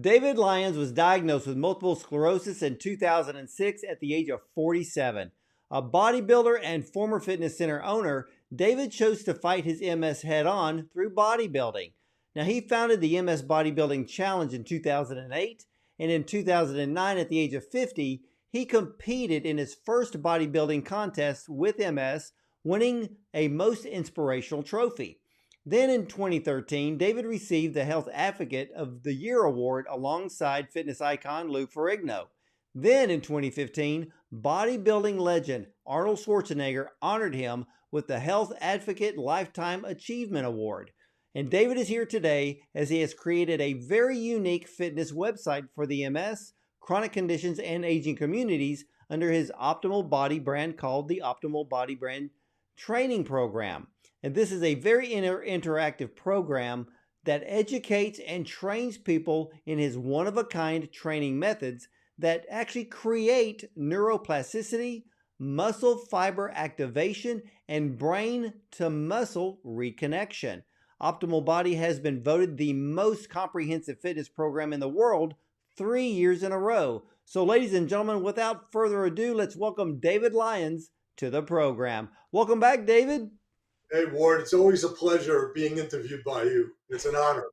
David Lyons was diagnosed with multiple sclerosis in 2006 at the age of 47. A bodybuilder and former fitness center owner, David chose to fight his MS head on through bodybuilding. Now, he founded the MS Bodybuilding Challenge in 2008, and in 2009, at the age of 50, he competed in his first bodybuilding contest with MS, winning a Most Inspirational trophy. Then in 2013, David received the Health Advocate of the Year award alongside fitness icon Lou Ferrigno. Then in 2015, bodybuilding legend Arnold Schwarzenegger honored him with the Health Advocate Lifetime Achievement Award. And David is here today as he has created a very unique fitness website for the MS, chronic conditions, and aging communities under his Optimal Body brand called the OptimalBody Training Program. And this is a very interactive program that educates and trains people in his one-of-a-kind training methods that actually create neuroplasticity, muscle fiber activation, and brain-to-muscle reconnection. Optimal Body has been voted the most comprehensive fitness program in the world 3 years in a row. So ladies and gentlemen, without further ado, let's welcome David Lyons to the program. Welcome back, David. Hey, Ward, it's always a pleasure being interviewed by you. It's an honor.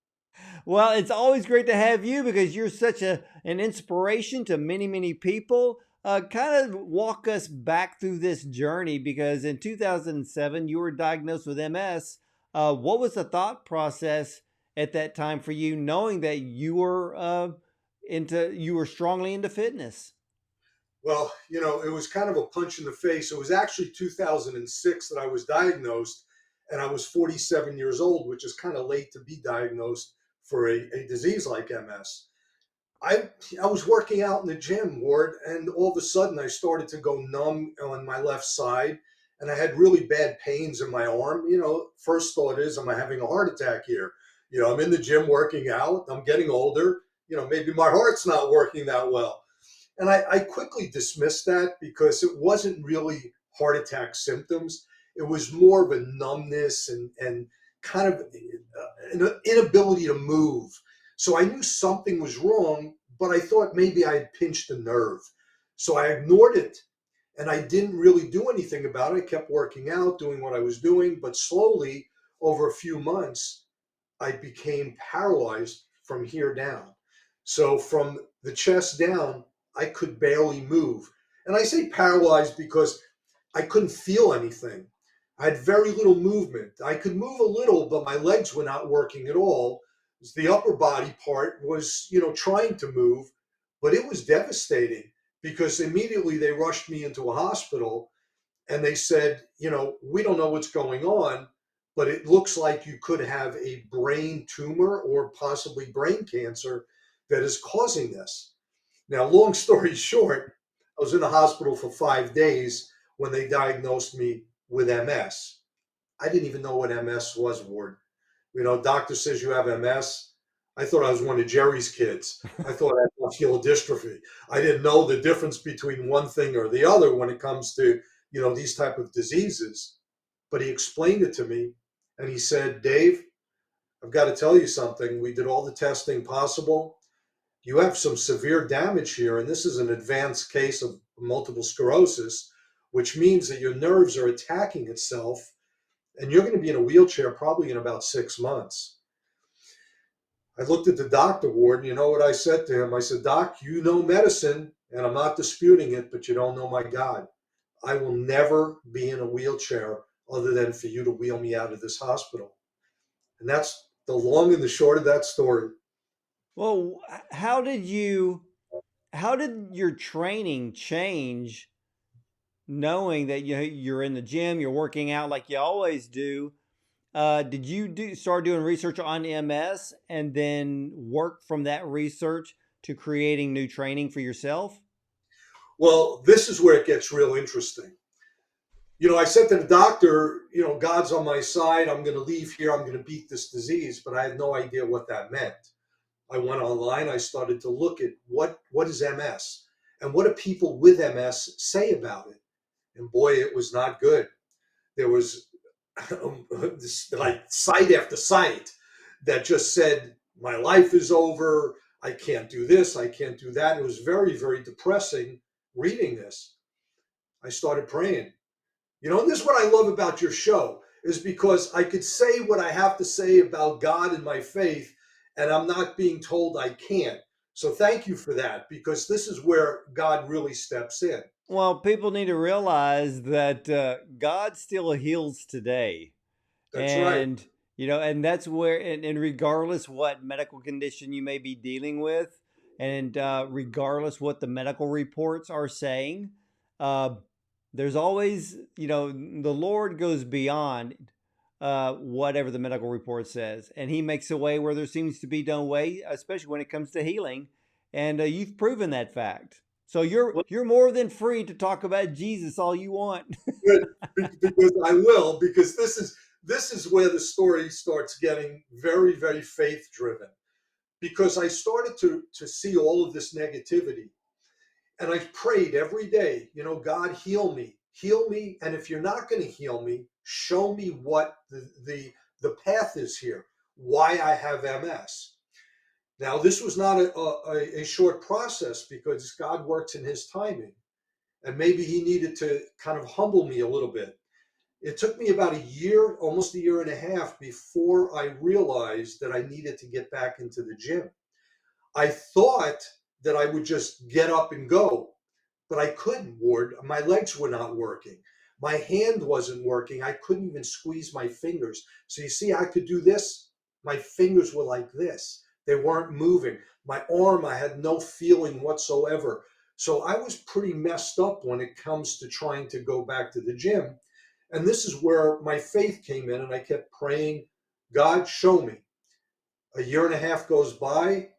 Well, it's always great to have you because you're such an inspiration to many, many people. Kind of walk us back through this journey because in 2007, you were diagnosed with MS. What was the thought process at that time for you, knowing that you were strongly into fitness? Well, it was kind of a punch in the face. It was actually 2006 that I was diagnosed, and I was 47 years old, which is kind of late to be diagnosed for a disease like MS. I was working out in the gym, Ward, and all of a sudden I started to go numb on my left side, and I had really bad pains in my arm. First thought is, am I having a heart attack here? I'm in the gym working out. I'm getting older. Maybe my heart's not working that well. And I quickly dismissed that because it wasn't really heart attack symptoms. It was more of a numbness and kind of an inability to move. So I knew something was wrong, but I thought maybe I had pinched a nerve. So I ignored it and I didn't really do anything about it. I kept working out, doing what I was doing, but slowly over a few months, I became paralyzed from here down. So from the chest down, I could barely move. And I say paralyzed because I couldn't feel anything. I had very little movement. I could move a little, but my legs were not working at all. The upper body part was, trying to move, but it was devastating because immediately they rushed me into a hospital and they said, we don't know what's going on, but it looks like you could have a brain tumor or possibly brain cancer that is causing this. Now, long story short, I was in the hospital for 5 days when they diagnosed me with MS. I didn't even know what MS was, Ward. Doctor says you have MS. I thought I was one of Jerry's kids. I thought I had muscular dystrophy. I didn't know the difference between one thing or the other when it comes to, these type of diseases. But he explained it to me and he said, Dave, I've got to tell you something. We did all the testing possible. You have some severe damage here, and this is an advanced case of multiple sclerosis, which means that your nerves are attacking itself, and you're going to be in a wheelchair probably in about 6 months. I looked at the doctor, Ward, and you know what I said to him? I said, Doc, you know medicine, and I'm not disputing it, but you don't know my God. I will never be in a wheelchair other than for you to wheel me out of this hospital. And that's the long and the short of that story. Well, how did your training change knowing that you're in the gym, you're working out like you always do? Did you start doing research on MS and then work from that research to creating new training for yourself? Well, this is where it gets real interesting. I said to the doctor, God's on my side. I'm going to leave here. I'm going to beat this disease. But I had no idea what that meant. I went online. I started to look at what is MS and what do people with MS say about it. And boy, it was not good. There was this, like site after site that just said, my life is over. I can't do this, I can't do that. It was very, very depressing reading this. I started praying. And this is what I love about your show, is because I could say what I have to say about God and my faith, and I'm not being told I can't. So thank you for that, because this is where God really steps in. Well, people need to realize that God still heals today. That's right. And, and that's where, and regardless what medical condition you may be dealing with, and regardless what the medical reports are saying, uh, there's always, the Lord goes beyond whatever the medical report says, and He makes a way where there seems to be no way, especially when it comes to healing. And you've proven that fact. So Well, you're more than free to talk about Jesus all you want. good, because I will, because this is where the story starts getting very, very faith driven. Because I started to see all of this negativity. And I prayed every day, God, heal me. And if you're not going to heal me, show me what the path is here, why I have MS. Now, this was not a short process, because God works in His timing. And maybe He needed to kind of humble me a little bit. It took me about a year, almost a year and a half, before I realized that I needed to get back into the gym. I thought that I would just get up and go, but I couldn't, Ward. My legs were not working. My hand wasn't working. I couldn't even squeeze my fingers. So you see, I could do this. My fingers were like this. They weren't moving. My arm, I had no feeling whatsoever. So I was pretty messed up when it comes to trying to go back to the gym. And this is where my faith came in, and I kept praying, God, show me. A year and a half goes by,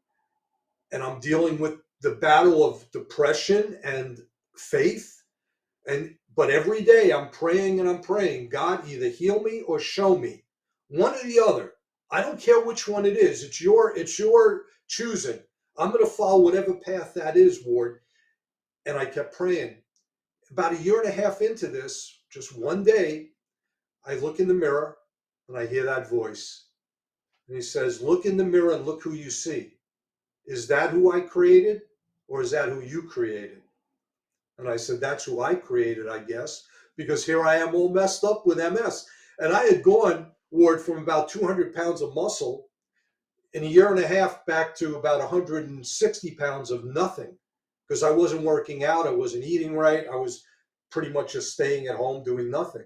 and I'm dealing with the battle of depression and faith. But every day I'm praying and I'm praying, God, either heal me or show me. One or the other. I don't care which one it is. It's your choosing. I'm going to follow whatever path that is, Ward. And I kept praying. About a year and a half into this, just one day, I look in the mirror and I hear that voice. And he says, look in the mirror and look who you see. Is that who I created, or is that who you created? And I said, that's who I created, I guess, because here I am all messed up with MS. And I had gone, Ward, from about 200 pounds of muscle in a year and a half back to about 160 pounds of nothing, because I wasn't working out. I wasn't eating right. I was pretty much just staying at home doing nothing.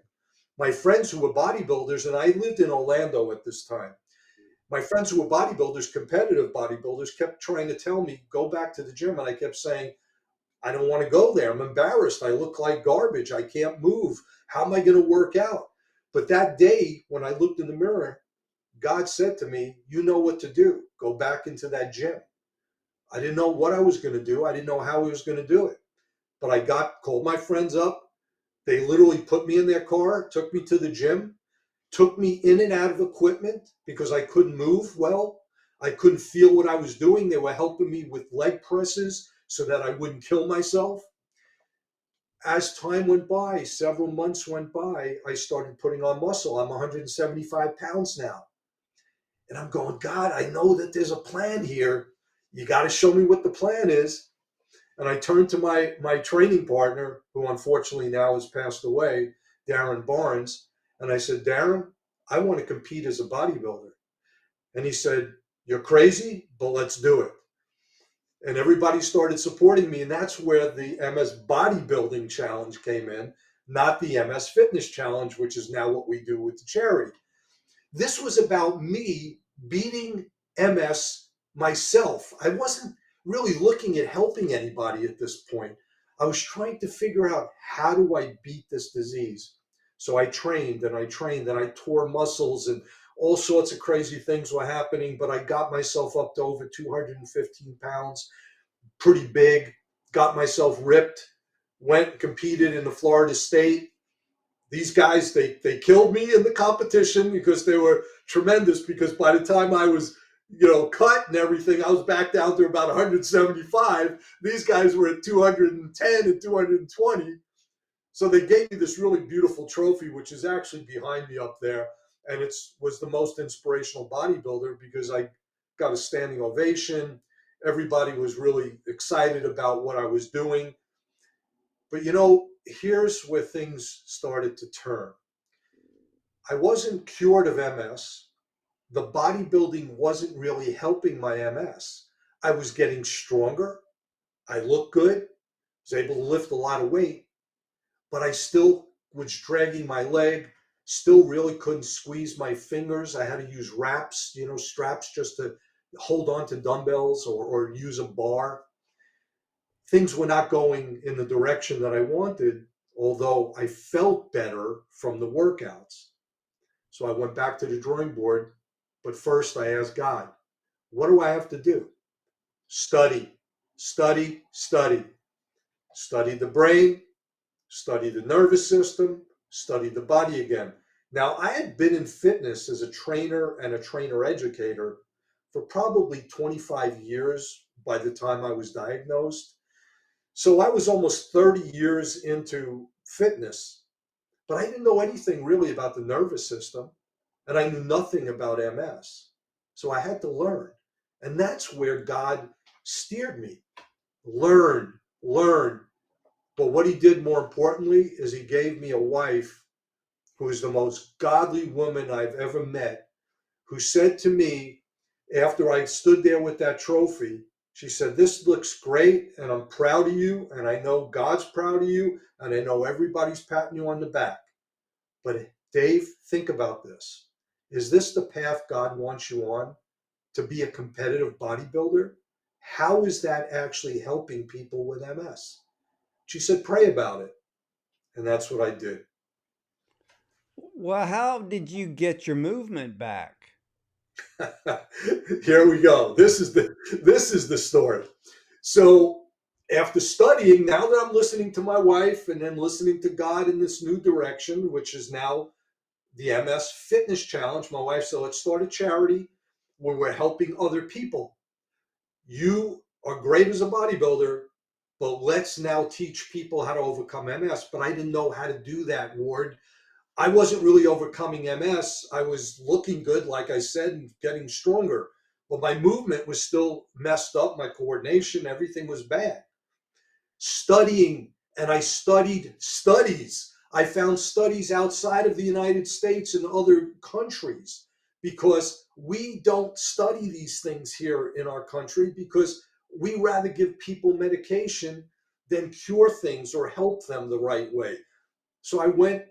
My friends who were bodybuilders, and I lived in Orlando at this time, my friends who were bodybuilders, competitive bodybuilders, kept trying to tell me, go back to the gym. And I kept saying, I don't want to go there. I'm embarrassed. I look like garbage. I can't move. How am I going to work out? But that day, when I looked in the mirror, God said to me, you know what to do. Go back into that gym. I didn't know what I was going to do. I didn't know how I was going to do it. But I called my friends up. They literally put me in their car, took me to the gym, took me in and out of equipment because I couldn't move well. I couldn't feel what I was doing. They were helping me with leg presses so that I wouldn't kill myself. As time went by, several months went by, I started putting on muscle. I'm 175 pounds now. And I'm going, God, I know that there's a plan here. You got to show me what the plan is. And I turned to my training partner, who unfortunately now has passed away, Darren Barnes. And I said, Darren, I want to compete as a bodybuilder. And he said, you're crazy, but let's do it. And everybody started supporting me. And that's where the MS Bodybuilding Challenge came in, not the MS Fitness Challenge, which is now what we do with the charity. This was about me beating MS myself. I wasn't really looking at helping anybody at this point. I was trying to figure out, how do I beat this disease? So I trained and I trained and I tore muscles and all sorts of crazy things were happening, but I got myself up to over 215 pounds, pretty big, got myself ripped, went and competed in the Florida State. These guys, they killed me in the competition because they were tremendous, because by the time I was, cut and everything, I was back down to about 175. These guys were at 210 and 220. So they gave me this really beautiful trophy, which is actually behind me up there. And was the most inspirational bodybuilder, because I got a standing ovation. Everybody was really excited about what I was doing. But here's where things started to turn. I wasn't cured of MS. The bodybuilding wasn't really helping my MS. I was getting stronger. I looked good, was able to lift a lot of weight, but I still was dragging my leg, still really couldn't squeeze my fingers. I had to use wraps, straps just to hold on to dumbbells or use a bar. Things were not going in the direction that I wanted, although I felt better from the workouts. So I went back to the drawing board, but first I asked God, what do I have to do? Study, study, study. Study the brain, study the nervous system, study the body again. Now, I had been in fitness as a trainer and a trainer educator for probably 25 years by the time I was diagnosed. So I was almost 30 years into fitness, but I didn't know anything really about the nervous system, and I knew nothing about MS. So I had to learn. And that's where God steered me. Learn, learn. But what he did more importantly is he gave me a wife who is the most godly woman I've ever met, who said to me after I stood there with that trophy, she said, "This looks great, and I'm proud of you, and I know God's proud of you, and I know everybody's patting you on the back. But Dave, think about this. Is this the path God wants you on, to be a competitive bodybuilder? How is that actually helping people with MS?" She said, "Pray about it." And that's what I did. Well, how did you get your movement back? Here we go. This is the story. So after studying, now that I'm listening to my wife and then listening to God in this new direction, which is now the MS Fitness Challenge, my wife said, let's start a charity where we're helping other people. You are great as a bodybuilder, but let's now teach people how to overcome MS. But I didn't know how to do that, Ward. I wasn't really overcoming MS. I was looking good, like I said, and getting stronger. But my movement was still messed up. My coordination, everything was bad. Studying, and I studied studies. I found studies outside of the United States and other countries because we don't study these things here in our country because we rather give people medication than cure things or help them the right way. So I went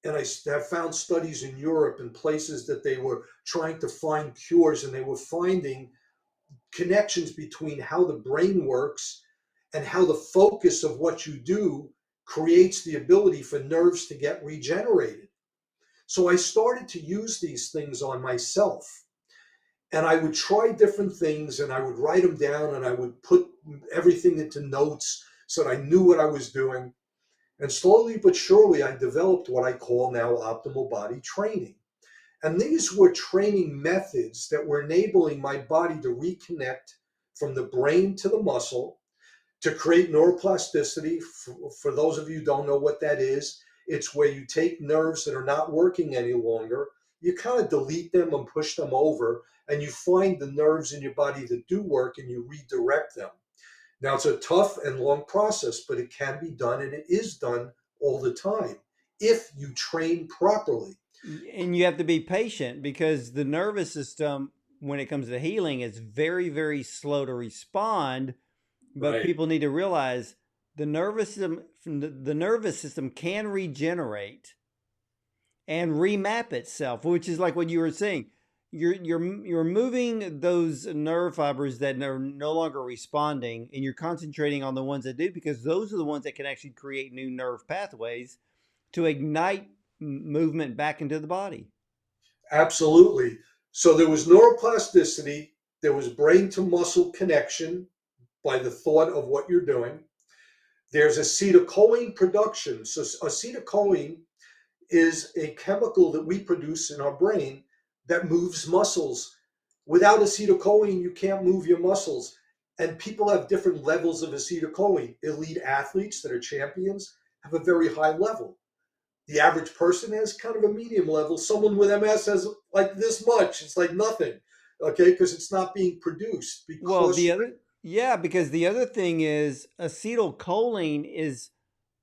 and I have found studies in Europe and places that they were trying to find cures, and they were finding connections between how the brain works and how the focus of what you do creates the ability for nerves to get regenerated. So I started to use these things on myself. And I would try different things and I would write them down and I would put everything into notes so that I knew what I was doing. And slowly but surely, I developed what I call now optimal body training. And these were training methods that were enabling my body to reconnect from the brain to the muscle to create neuroplasticity. For those of you who don't know what that is, it's where you take nerves that are not working any longer, you kind of delete them and push them over, and you find the nerves in your body that do work and you redirect them. Now, it's a tough and long process, but it can be done, and it is done all the time if you train properly. And you have to be patient because the nervous system, when it comes to healing, is very, very slow to respond. But Right. people need to realize the nervous system can regenerate and remap itself, which is like what you were saying. You're moving those nerve fibers that are no longer responding, and you're concentrating on the ones that do, because those are the ones that can actually create new nerve pathways to ignite movement back into the body. Absolutely. So there was neuroplasticity, there was brain to muscle connection by the thought of what you're doing. There's acetylcholine production. So acetylcholine is a chemical that we produce in our brain that moves muscles. Without acetylcholine, you can't move your muscles. And people have different levels of acetylcholine. Elite athletes that are champions have a very high level. The average person has kind of a medium level. Someone with MS has like this much. It's like nothing, okay, because it's not being produced Well, because. Yeah, because the other thing is acetylcholine is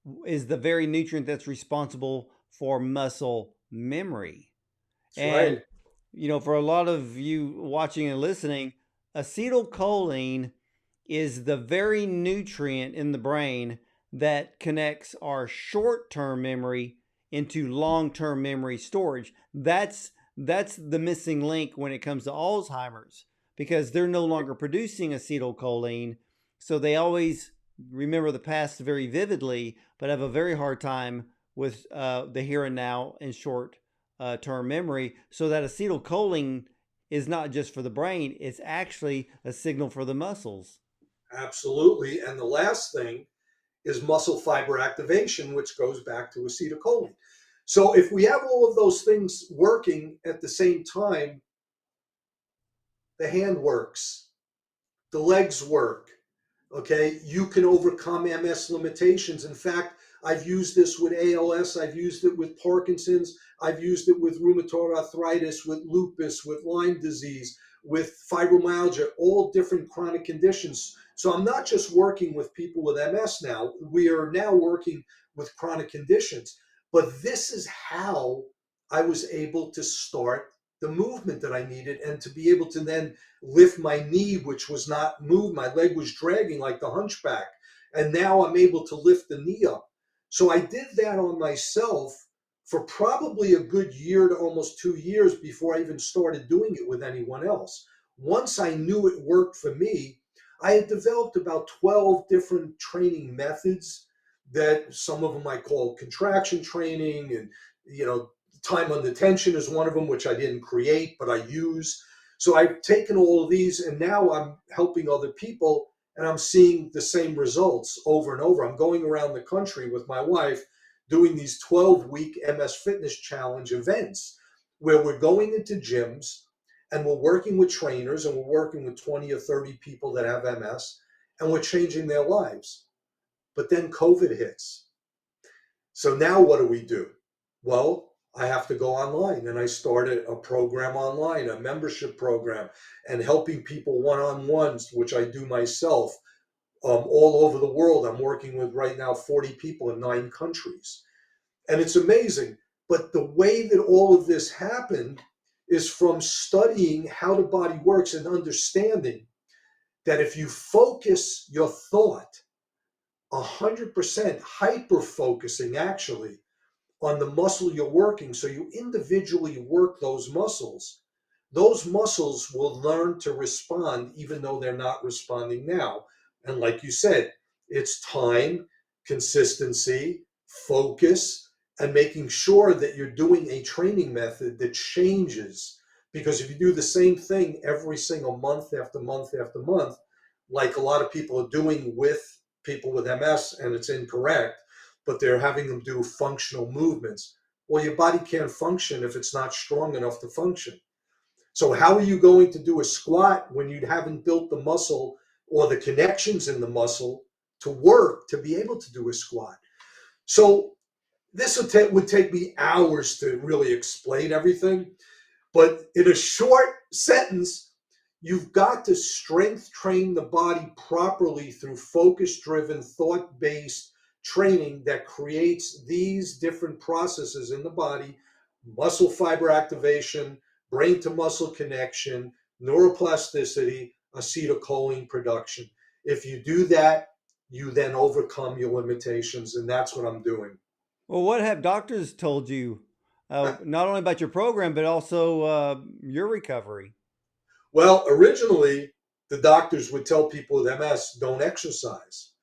the very nutrient that's responsible for muscle memory. That's right. And for a lot of you watching and listening, acetylcholine is the very nutrient in the brain that connects our short-term memory into long-term memory storage. That's the missing link when it comes to Alzheimer's, because they're no longer producing acetylcholine, so they always remember the past very vividly, but have a very hard time with the here and now and short term memory. So that acetylcholine is not just for the brain, it's actually a signal for the muscles. Absolutely. And the last thing is muscle fiber activation, which goes back to acetylcholine. So if we have all of those things working at the same time, the hand works, the legs work, okay? You can overcome MS limitations. In fact, I've used this with ALS, I've used it with Parkinson's, I've used it with rheumatoid arthritis, with lupus, with Lyme disease, with fibromyalgia, all different chronic conditions. So I'm not just working with people with MS now, we are now working with chronic conditions. But this is how I was able to start the movement that I needed and to be able to then lift my knee, which was not moved. My leg was dragging like the hunchback. And now I'm able to lift the knee up. So I did that on myself for probably a good year to almost 2 years before I even started doing it with anyone else. Once I knew it worked for me, I had developed about 12 different training methods that some of them I call contraction training, and time under tension is one of them, which I didn't create, but I use. So I've taken all of these and now I'm helping other people and I'm seeing the same results over and over. I'm going around the country with my wife doing these 12-week MS Fitness Challenge events where we're going into gyms and we're working with trainers and we're working with 20 or 30 people that have MS and we're changing their lives. But then COVID hits. So now what do? Well, I have to go online, and I started a program online, a membership program, and helping people one-on-ones, which I do myself, all over the world. I'm working with right now 40 people in 9 countries. And it's amazing. But the way that all of this happened is from studying how the body works and understanding that if you focus your thought 100%, hyper focusing actually on the muscle you're working, so you individually work those muscles will learn to respond even though they're not responding now. And like you said, it's time, consistency, focus, and making sure that you're doing a training method that changes. Because if you do the same thing every single month after month after month, like a lot of people are doing with people with MS, and it's incorrect, but they're having them do functional movements. Well, your body can't function if it's not strong enough to function. So how are you going to do a squat when you haven't built the muscle or the connections in the muscle to work to be able to do a squat? So this would take me hours to really explain everything. But in a short sentence, you've got to strength train the body properly through focus driven, thought based training that creates these different processes in the body: muscle fiber activation, brain to muscle connection, neuroplasticity, acetylcholine production. If you do that, you then overcome your limitations. And that's what I'm doing. Well, what have doctors told you, not only about your program, but also your recovery? Well, originally, the doctors would tell people with MS, don't exercise.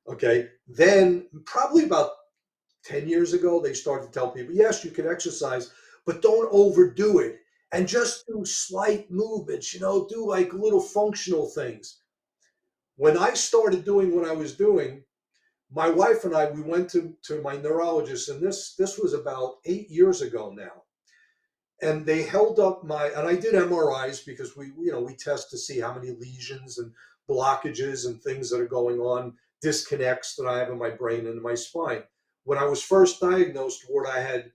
Okay. Then, probably about 10 years ago, they started to tell people, yes, you can exercise, but don't overdo it. And just do slight movements, do like little functional things. When I started doing what I was doing, my wife and I, we went to my neurologist, and this was about 8 years ago now. And they held up and I did MRIs because we test to see how many lesions and blockages and things that are going on, disconnects that I have in my brain and in my spine. When I was first diagnosed, Ward, I had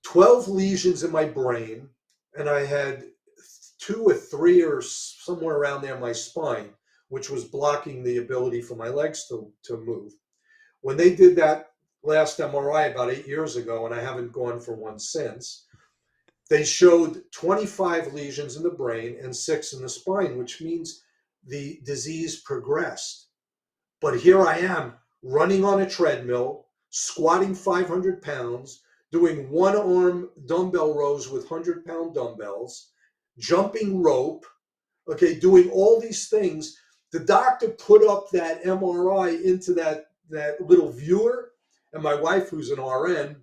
12 lesions in my brain, and I had 2 or 3 or somewhere around there my spine, which was blocking the ability for my legs to move. When they did that last MRI about 8 years ago, and I haven't gone for one since, they showed 25 lesions in the brain and 6 in the spine, which means the disease progressed. But here I am running on a treadmill, squatting 500 pounds, doing one arm dumbbell rows with 100-pound dumbbells, jumping rope, okay, doing all these things. The doctor put up that MRI into that little viewer, and my wife, who's an RN,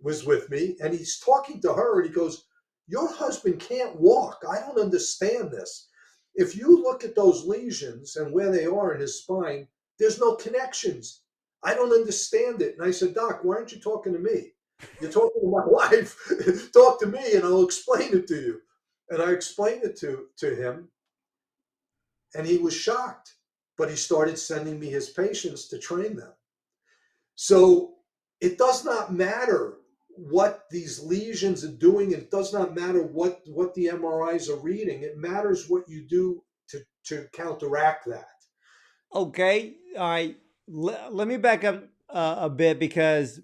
was with me, and he's talking to her, and he goes, "Your husband can't walk. I don't understand this. If you look at those lesions and where they are in his spine, there's no connections. I don't understand it." And I said, "Doc, why aren't you talking to me? You're talking to my wife. Talk to me and I'll explain it to you." And I explained it to him, and he was shocked. But he started sending me his patients to train them. So it does not matter what these lesions are doing. It does not matter what the MRIs are reading. It matters what you do to counteract that. Okay. All right. Let me back up a bit because,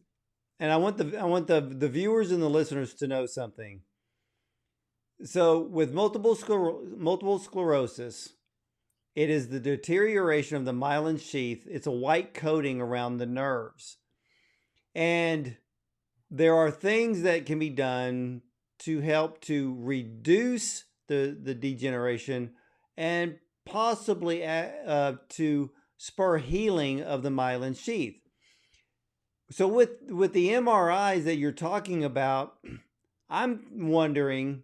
and I want the viewers and the listeners to know something. So with multiple sclerosis, it is the deterioration of the myelin sheath. It's a white coating around the nerves. And there are things that can be done to help to reduce the degeneration and possibly to spur healing of the myelin sheath. So with the MRIs that you're talking about, I'm wondering,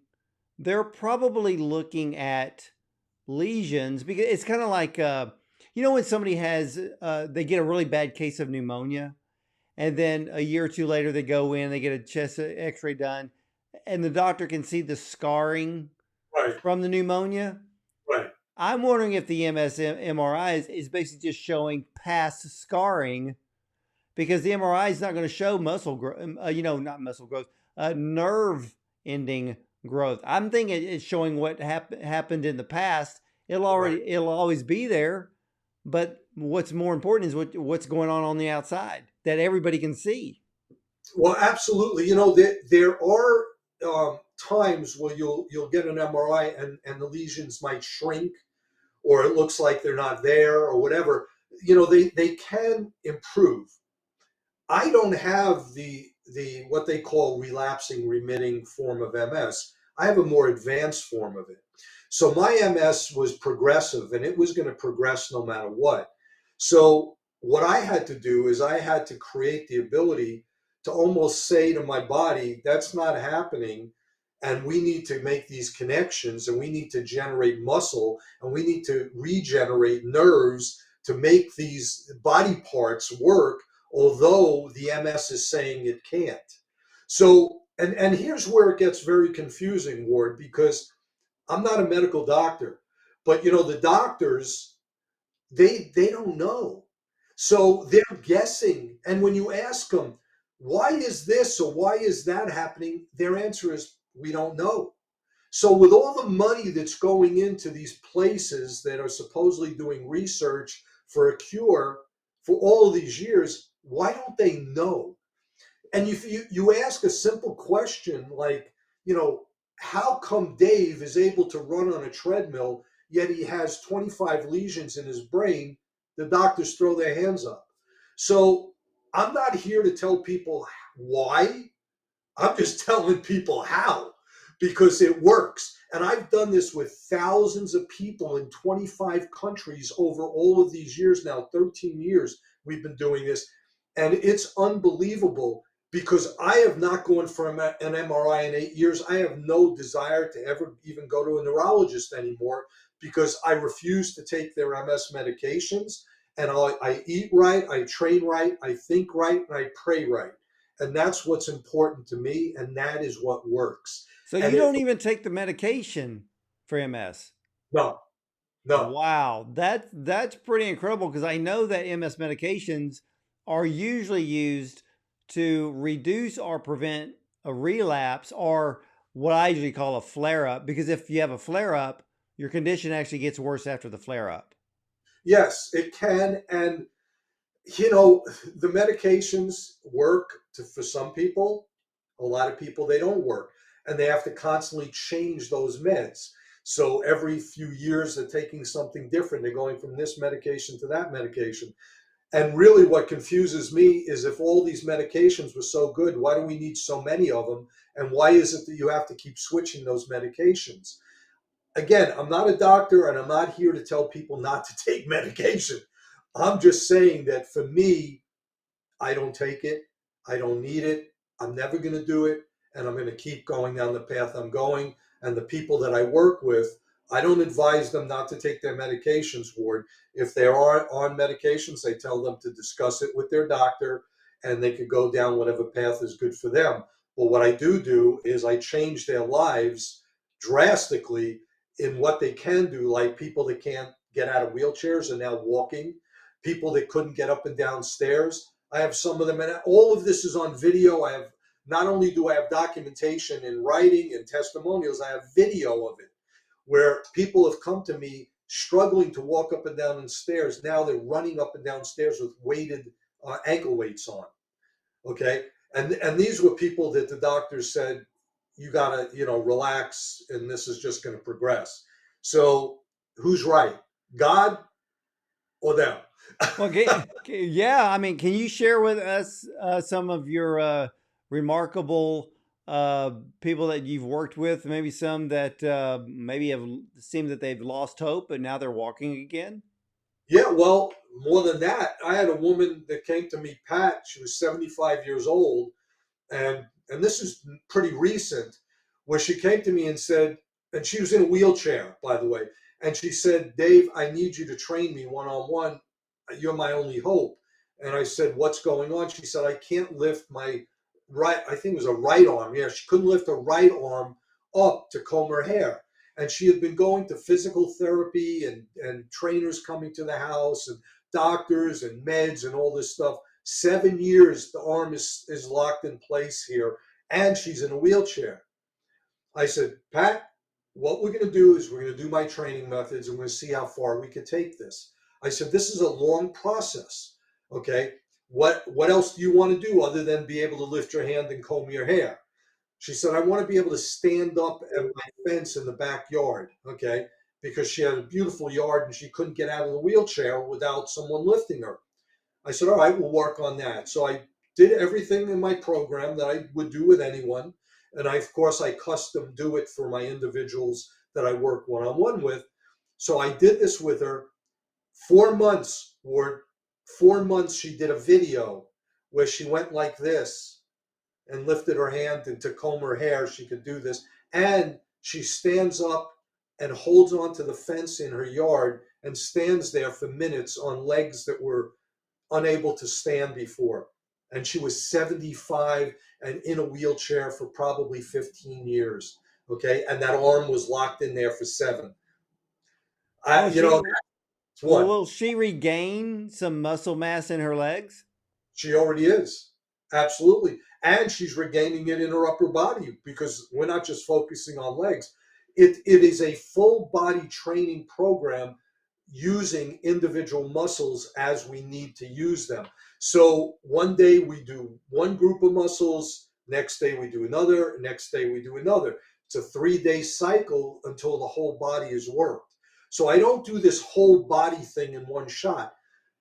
they're probably looking at lesions because it's kind of like, when somebody has, they get a really bad case of pneumonia, and then a year or two later they go in, they get a chest x-ray done, and the doctor can see the scarring Right. from the pneumonia. Right. I'm wondering if the MS MRI is basically just showing past scarring, because the MRI is not going to show muscle growth, not muscle growth, nerve ending growth. I'm thinking it's showing what happened in the past. It'll always be there, but what's more important is what's going on the outside that everybody can see. Well, absolutely. There are times where you'll get an MRI and the lesions might shrink, or it looks like they're not there, or whatever. They can improve. I don't have the what they call relapsing remitting form of MS. I have a more advanced form of it. So my MS was progressive, and it was going to progress no matter what. So what I had to do is I had to create the ability to almost say to my body, "That's not happening, and we need to make these connections, and we need to generate muscle, and we need to regenerate nerves to make these body parts work, although the MS is saying it can't." So, and here's where it gets very confusing, Ward, because I'm not a medical doctor, but the doctors, they don't know. So they're guessing. And when you ask them, "Why is this or why is that happening?" their answer is, "We don't know." So with all the money that's going into these places that are supposedly doing research for a cure for all of these years, why don't they know? And if you ask a simple question like, how come Dave is able to run on a treadmill, yet he has 25 lesions in his brain? The doctors throw their hands up. So I'm not here to tell people why. I'm just telling people how, because it works. And I've done this with thousands of people in 25 countries over all of these years now, 13 years we've been doing this. And it's unbelievable, because I have not gone for an MRI in 8 years. I have no desire to ever even go to a neurologist anymore, because I refuse to take their MS medications. And I eat right, I train right, I think right, and I pray right. And that's what's important to me, and that is what works. So And you don't even take the medication for MS? no, no. Wow, that's pretty incredible, because I know that MS medications are usually used to reduce or prevent a relapse, or what I usually call a flare up, because if you have a flare up, your condition actually gets worse after the flare up. Yes, it can. And, you know, the medications work for some people. A lot of people, they don't work. And they have to constantly change those meds. So every few years, they're taking something different. They're going from this medication to that medication. And really, what confuses me is if all these medications were so good, why do we need so many of them? And why is it that you have to keep switching those medications? Again, I'm not a doctor and I'm not here to tell people not to take medication. I'm just saying that for me, I don't take it. I don't need it. I'm never going to do it. And I'm going to keep going down the path I'm going. And the people that I work with, I don't advise them not to take their medications, Ward. If they are on medications, I tell them to discuss it with their doctor and they could go down whatever path is good for them. But what I do is I change their lives drastically in what they can do, like people that can't get out of wheelchairs are now walking, people that couldn't get up and down stairs. I have some of them, and all of this is on video. I have not only do I have documentation in writing and testimonials, I have video of it where people have come to me struggling to walk up and down the stairs. Now they're running up and down stairs with weighted ankle weights on. Okay, and these were people that the doctors said you gotta relax, and this is just going to progress. So who's right, God or them? Well, yeah, I mean, can you share with us some of your remarkable uh, people that you've worked with? Maybe some that maybe have seemed that they've lost hope and now they're walking again? Yeah, well, more than that, I had a woman that came to me, Pat. She was 75 years old, and this is pretty recent, where she came to me and said, and she was in a wheelchair, by the way, and she said, Dave, I need you to train me one on one. You're my only hope. And I said, what's going on? She said, I can't lift my right, I think it was a right arm. Yeah, she couldn't lift her right arm up to comb her hair. And she had been going to physical therapy and trainers coming to the house and doctors and meds and all this stuff. 7 years, the arm is locked in place here, and she's in a wheelchair. I said, Pat, what we're going to do is we're going to do my training methods and we're going to see how far we could take this. I said, this is a long process. Okay. What else do you want to do other than be able to lift your hand and comb your hair? She said, I want to be able to stand up at my fence in the backyard. Okay. Because she had a beautiful yard and she couldn't get out of the wheelchair without someone lifting her. I said, all right, we'll work on that. So I did everything in my program that I would do with anyone. And of course, I custom do it for my individuals that I work one on one with. So I did this with her 4 months, or 4 months. She did a video where she went like this and lifted her hand, and to comb her hair, she could do this. And she stands up and holds onto the fence in her yard and stands there for minutes on legs that were unable to stand before. And she was 75 and in a wheelchair for probably 15 years. Okay. And that arm was locked in there for 7. Oh, That's one. will she regain some muscle mass in her legs? She already is. Absolutely. And she's regaining it in her upper body because we're not just focusing on legs. It is a full body training program using individual muscles as we need to use them. So one day we do one group of muscles, next day we do another, next day we do another. It's a 3-day cycle until the whole body is worked. So I don't do this whole body thing in one shot.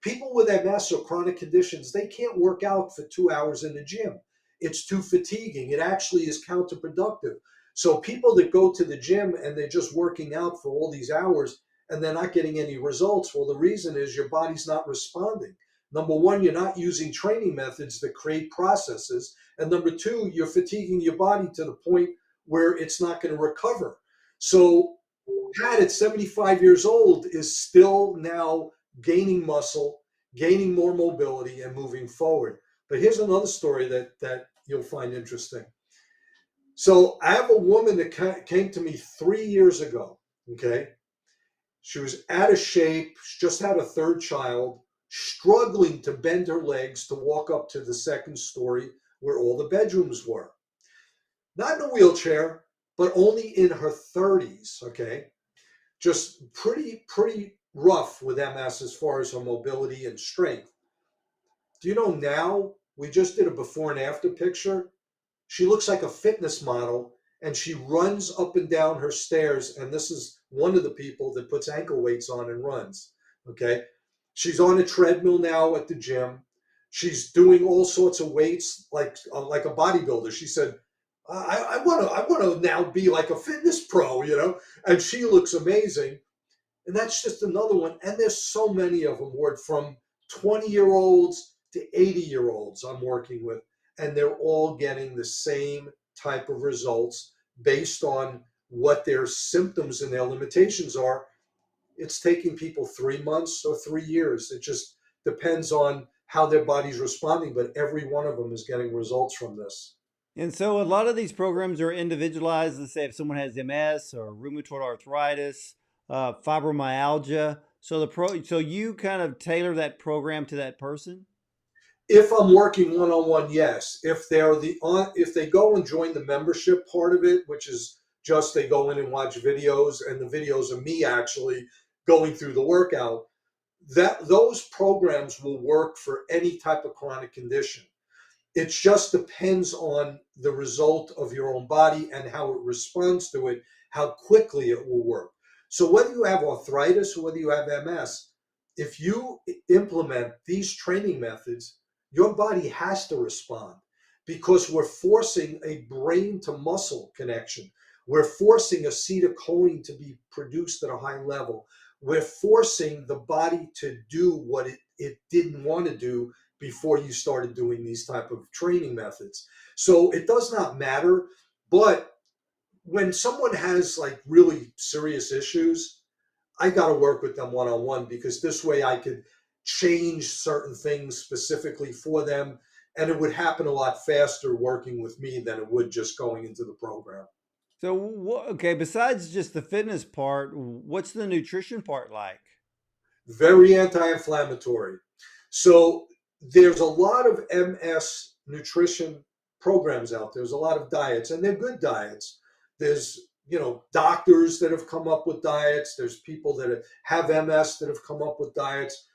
People with MS or chronic conditions, they can't work out for 2 hours in the gym. It's too fatiguing. It actually is counterproductive. So people that go to the gym and they're just working out for all these hours and they're not getting any results, well, the reason is your body's not responding. Number one, you're not using training methods that create processes. And number two, you're fatiguing your body to the point where it's not going to recover. So Pat at 75 years old is still now gaining muscle, gaining more mobility, and moving forward. But here's another story that you'll find interesting. So I have a woman that came to me 3 years ago. Okay. She was out of shape, just had a third child, struggling to bend her legs to walk up to the second story where all the bedrooms were. Not in a wheelchair, but only in her 30s, okay? Just pretty rough with MS as far as her mobility and strength. Do you know now, we just did a before and after picture. She looks like a fitness model and she runs up and down her stairs. And this is one of the people that puts ankle weights on and runs. Okay. She's on a treadmill now at the gym. She's doing all sorts of weights like a bodybuilder. She said, I want to now be like a fitness pro, you know, and she looks amazing. And that's just another one. And there's so many of them, Ward, from 20-year-olds to 80-year-olds I'm working with. And they're all getting the same type of results based on what their symptoms and their limitations are. It's taking people 3 months or 3 years. It just depends on how their body's responding, but every one of them is getting results from this. And so a lot of these programs are individualized. Let's say if someone has MS or rheumatoid arthritis, fibromyalgia. So you kind of tailor that program to that person. If I'm working one-on-one, yes. If they go and join the membership part of it, which is just they go in and watch videos, and the videos of me actually going through the workout, that those programs will work for any type of chronic condition. It just depends on the result of your own body and how it responds to it, how quickly it will work. So whether you have arthritis or whether you have MS, if you implement these training methods, your body has to respond because we're forcing a brain to muscle connection. We're forcing acetylcholine to be produced at a high level. We're forcing the body to do what it didn't want to do before you started doing these type of training methods. So it does not matter. But when someone has like really serious issues, I got to work with them one-on-one because this way I could change certain things specifically for them. And it would happen a lot faster working with me than it would just going into the program. So, okay, besides just the fitness part, what's the nutrition part like? Very anti-inflammatory. So there's a lot of MS nutrition programs out there. There's a lot of diets, and they're good diets. There's doctors that have come up with diets. There's people that have MS that have come up with diets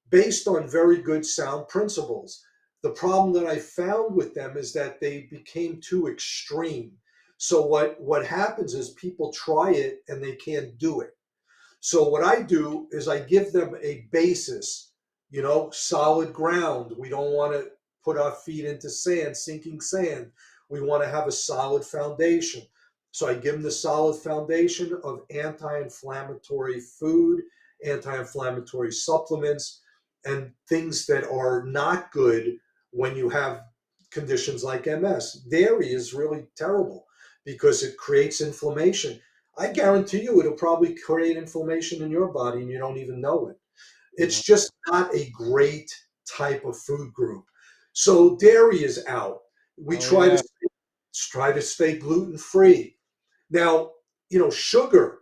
based on very good sound principles. The problem that I found with them is that they became too extreme. So what happens is people try it and they can't do it. So what I do is I give them a basis, solid ground. We don't want to put our feet into sand, sinking sand. We want to have a solid foundation. So I give them the solid foundation of anti-inflammatory food, anti-inflammatory supplements, and things that are not good when you have conditions like MS. Dairy is really terrible because it creates inflammation. I guarantee you it'll probably create inflammation in your body and you don't even know it. It's just not a great type of food group. So dairy is out. We Oh try to yeah. stay gluten free. Now, sugar.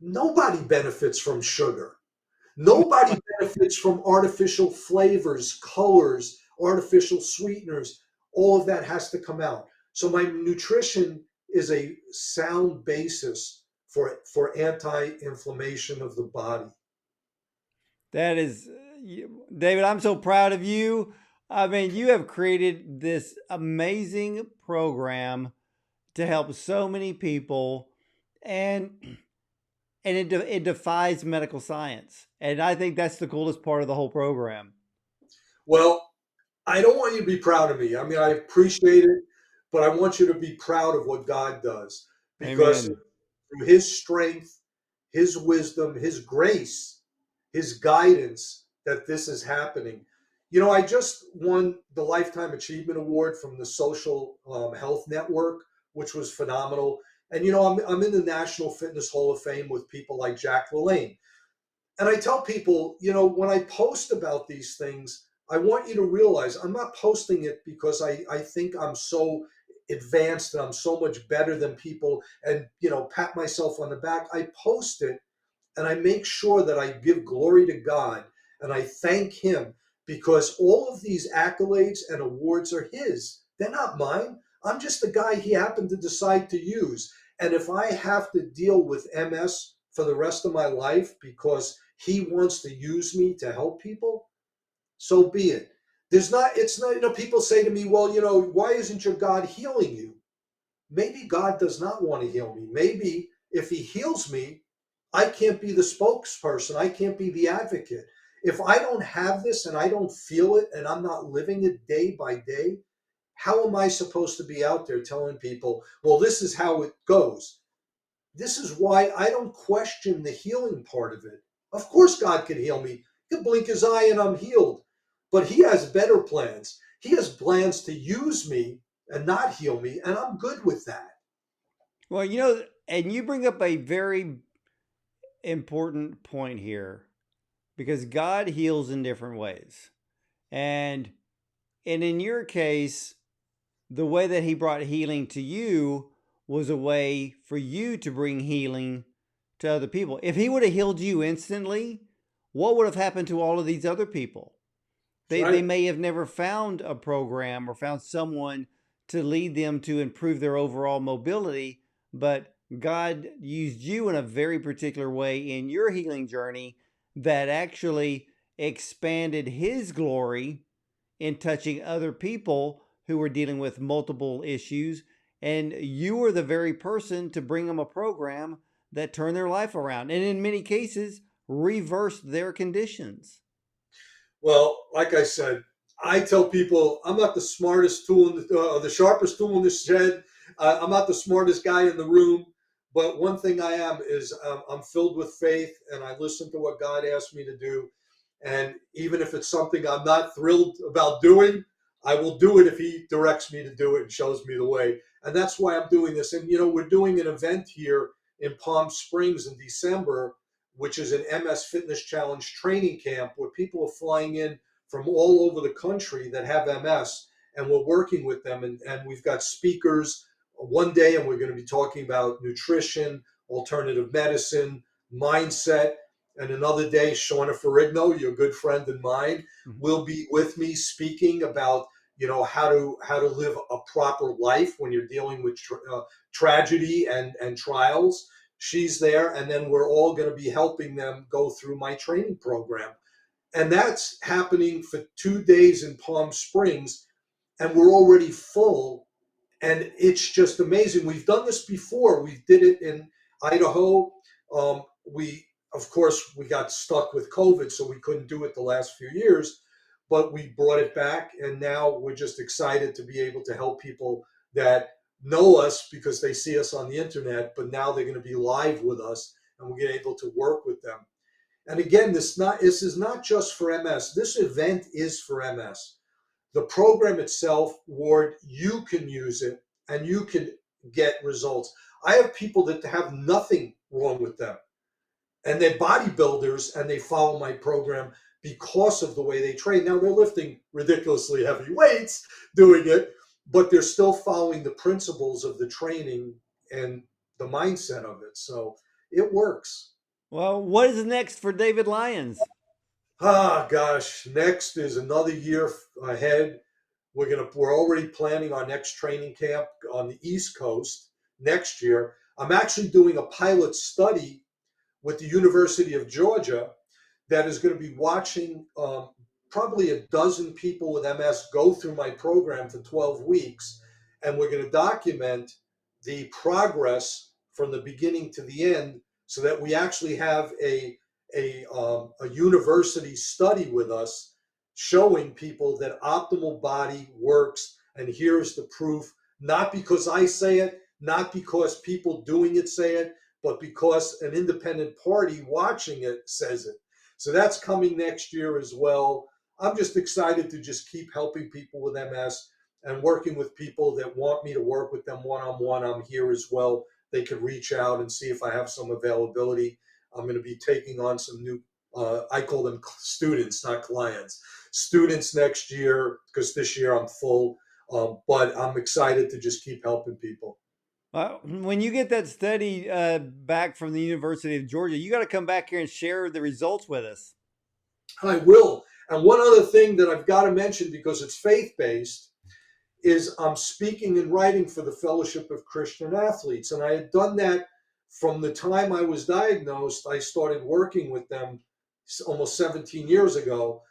Nobody benefits from sugar. Nobody benefits from artificial flavors, colors, artificial sweeteners. All of that has to come out. So my nutrition is a sound basis for anti-inflammation of the body. That is, David, I'm so proud of you. I mean, you have created this amazing program to help so many people, and it defies medical science. And I think that's the coolest part of the whole program. Well, I don't want you to be proud of me. I mean, I appreciate it, but I want you to be proud of what God does because Amen. through his strength, his wisdom, his grace, his guidance that this is happening. I just won the Lifetime Achievement Award from the Social Health Network, which was phenomenal. And, I'm in the National Fitness Hall of Fame with people like Jack LaLanne. And I tell people, when I post about these things, I want you to realize I'm not posting it because I think I'm so advanced and I'm so much better than people and, pat myself on the back. I post it and I make sure that I give glory to God and I thank him because all of these accolades and awards are his. They're not mine. I'm just the guy he happened to decide to use. And if I have to deal with MS for the rest of my life because he wants to use me to help people, so be it. It's not, people say to me, well, why isn't your God healing you? Maybe God does not want to heal me. Maybe if he heals me, I can't be the spokesperson. I can't be the advocate. If I don't have this and I don't feel it and I'm not living it day by day, how am I supposed to be out there telling people, well, this is how it goes? This is why I don't question the healing part of it. Of course, God can heal me. He can blink his eye and I'm healed. But he has better plans. He has plans to use me and not heal me, and I'm good with that. Well, and you bring up a very important point here because God heals in different ways. And in your case, the way that he brought healing to you was a way for you to bring healing to other people. If he would have healed you instantly, what would have happened to all of these other people? They Right. may have never found a program or found someone to lead them to improve their overall mobility, but God used you in a very particular way in your healing journey that actually expanded his glory in touching other people who were dealing with multiple issues. And you were the very person to bring them a program that turned their life around and in many cases reversed their conditions. Well, like I said, I tell people I'm not the smartest tool in the sharpest tool in the shed. I'm not the smartest guy in the room, but one thing I am is I'm filled with faith, and I listen to what God asks me to do. And even if it's something I'm not thrilled about doing, I will do it if He directs me to do it and shows me the way. And that's why I'm doing this. And we're doing an event here in Palm Springs in December, which is an MS Fitness Challenge training camp where people are flying in from all over the country that have MS, and we're working with them. And we've got speakers one day, and we're going to be talking about nutrition, alternative medicine, mindset. And another day, Lou Ferrigno, your good friend and mine, will be with me speaking about how to live a proper life when you're dealing with tragedy and trials. She's there, and then we're all going to be helping them go through my training program. And that's happening for 2 days in Palm Springs, and we're already full. And it's just amazing. We've done this before. We did it in Idaho. We, of course, we got stuck with COVID, so we couldn't do it the last few years. But we brought it back, and now we're just excited to be able to help people that know us because they see us on the internet. But now they're going to be live with us, and we're going to be able to work with them. And again, this is not just for MS. This event is for MS. The program itself, Ward, you can use it and you can get results. I have people that have nothing wrong with them, and they're bodybuilders, and they follow my program because of the way they train. Now they're lifting ridiculously heavy weights doing it, but they're still following the principles of the training and the mindset of it. So it works. Well, what is next for David Lyons? Ah, gosh, next is another year ahead. We're already planning our next training camp on the East Coast next year. I'm actually doing a pilot study with the University of Georgia that is going to be watching probably a dozen people with MS go through my program for 12 weeks. And we're going to document the progress from the beginning to the end so that we actually have a university study with us showing people that optimal body works. And here's the proof, not because I say it, not because people doing it say it, but because an independent party watching it says it. So that's coming next year as well. I'm just excited to just keep helping people with MS and working with people that want me to work with them one-on-one. I'm here as well. They could reach out and see if I have some availability. I'm going to be taking on some new, I call them students, not clients, students next year, because this year I'm full. But I'm excited to just keep helping people. When you get that study back from the University of Georgia, you got to come back here and share the results with us. I will. And one other thing that I've got to mention, because it's faith-based, is I'm speaking and writing for the Fellowship of Christian Athletes. And I had done that from the time I was diagnosed. I started working with them almost 17 years ago.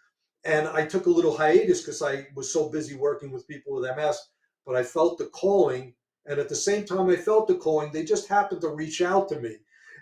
And I took a little hiatus because I was so busy working with people with MS, but I felt the calling. And at the same time I felt the calling, they just happened to reach out to me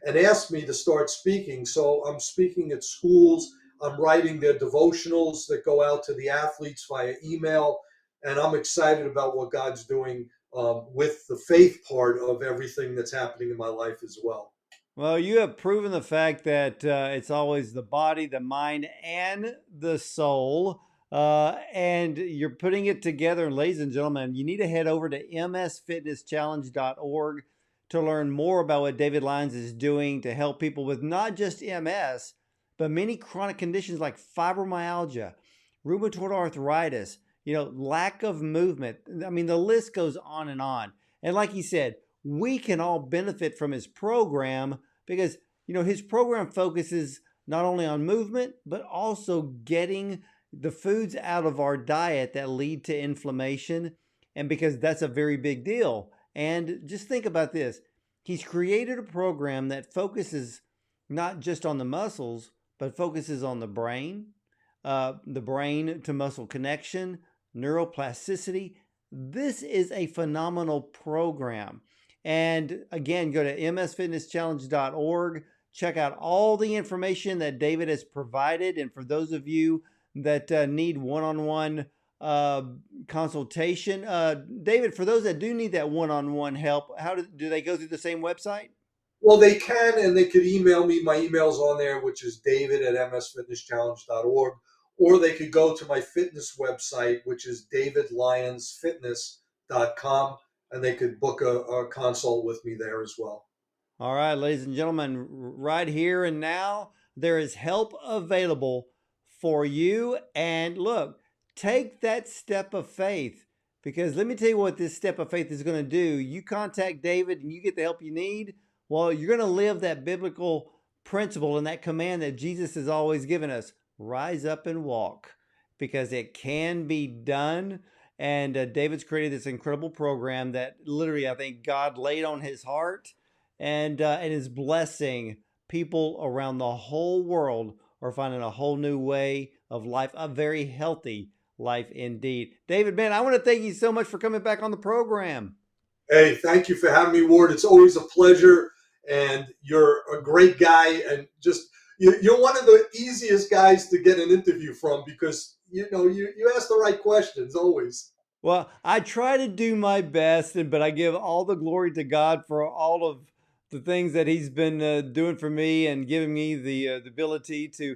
and ask me to start speaking. So I'm speaking at schools. I'm writing their devotionals that go out to the athletes via email. And I'm excited about what God's doing with the faith part of everything that's happening in my life as well. Well, you have proven the fact that it's always the body, the mind, and the soul. And you're putting it together. And ladies and gentlemen, you need to head over to msfitnesschallenge.org to learn more about what David Lyons is doing to help people with not just MS, but many chronic conditions like fibromyalgia, rheumatoid arthritis, lack of movement. I mean, the list goes on and on. And like he said, we can all benefit from his program because, his program focuses not only on movement, but also getting the foods out of our diet that lead to inflammation. And because that's a very big deal. And just think about this. He's created a program that focuses not just on the muscles, but focuses on the brain to muscle connection, neuro-plasticity. This is a phenomenal program. And again, go to msfitnesschallenge.org. Check out all the information that David has provided. And for those of you that need one-on-one consultation, David, for those that do need that one-on-one help, how do they go through the same website? Well, they can, and they could email me. My email's on there, which is david@msfitnesschallenge.org. Or they could go to my fitness website, which is davidlyonsfitness.com, and they could book a consult with me there as well. All right, ladies and gentlemen, right here and now, there is help available for you. And look, take that step of faith, because let me tell you what this step of faith is going to do. You contact David and you get the help you need. Well, you're going to live that biblical principle and that command that Jesus has always given us. Rise up and walk, because it can be done. And David's created this incredible program that literally, I think God laid on his heart and is blessing people around the whole world are finding a whole new way of life, a very healthy life indeed. David, man, I want to thank you so much for coming back on the program. Hey, thank you for having me, Ward. It's always a pleasure, and you're a great guy, and just you're one of the easiest guys to get an interview from because you ask the right questions always. Well, I try to do my best, but I give all the glory to God for all of the things that He's been doing for me and giving me the ability to,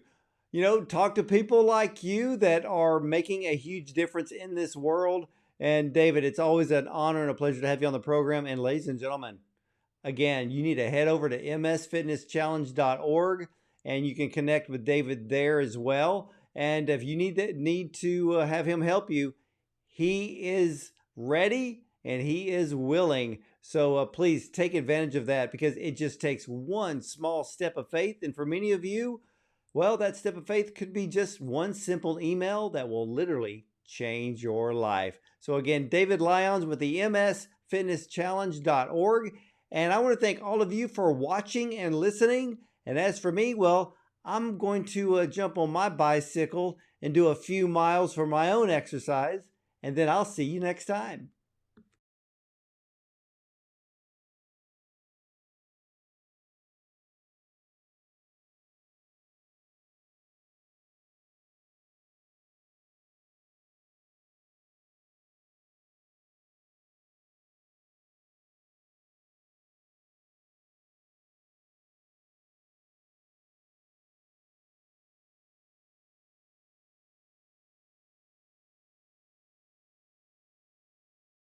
talk to people like you that are making a huge difference in this world. And David, it's always an honor and a pleasure to have you on the program. And ladies and gentlemen, again, you need to head over to msfitnesschallenge.org and you can connect with David there as well. And if you need to have him help you, he is ready and he is willing. So please take advantage of that, because it just takes one small step of faith. And for many of you, well, that step of faith could be just one simple email that will literally change your life. So again, David Lyons with the msfitnesschallenge.org. And I want to thank all of you for watching and listening. And as for me, well, I'm going to jump on my bicycle and do a few miles for my own exercise. And then I'll see you next time.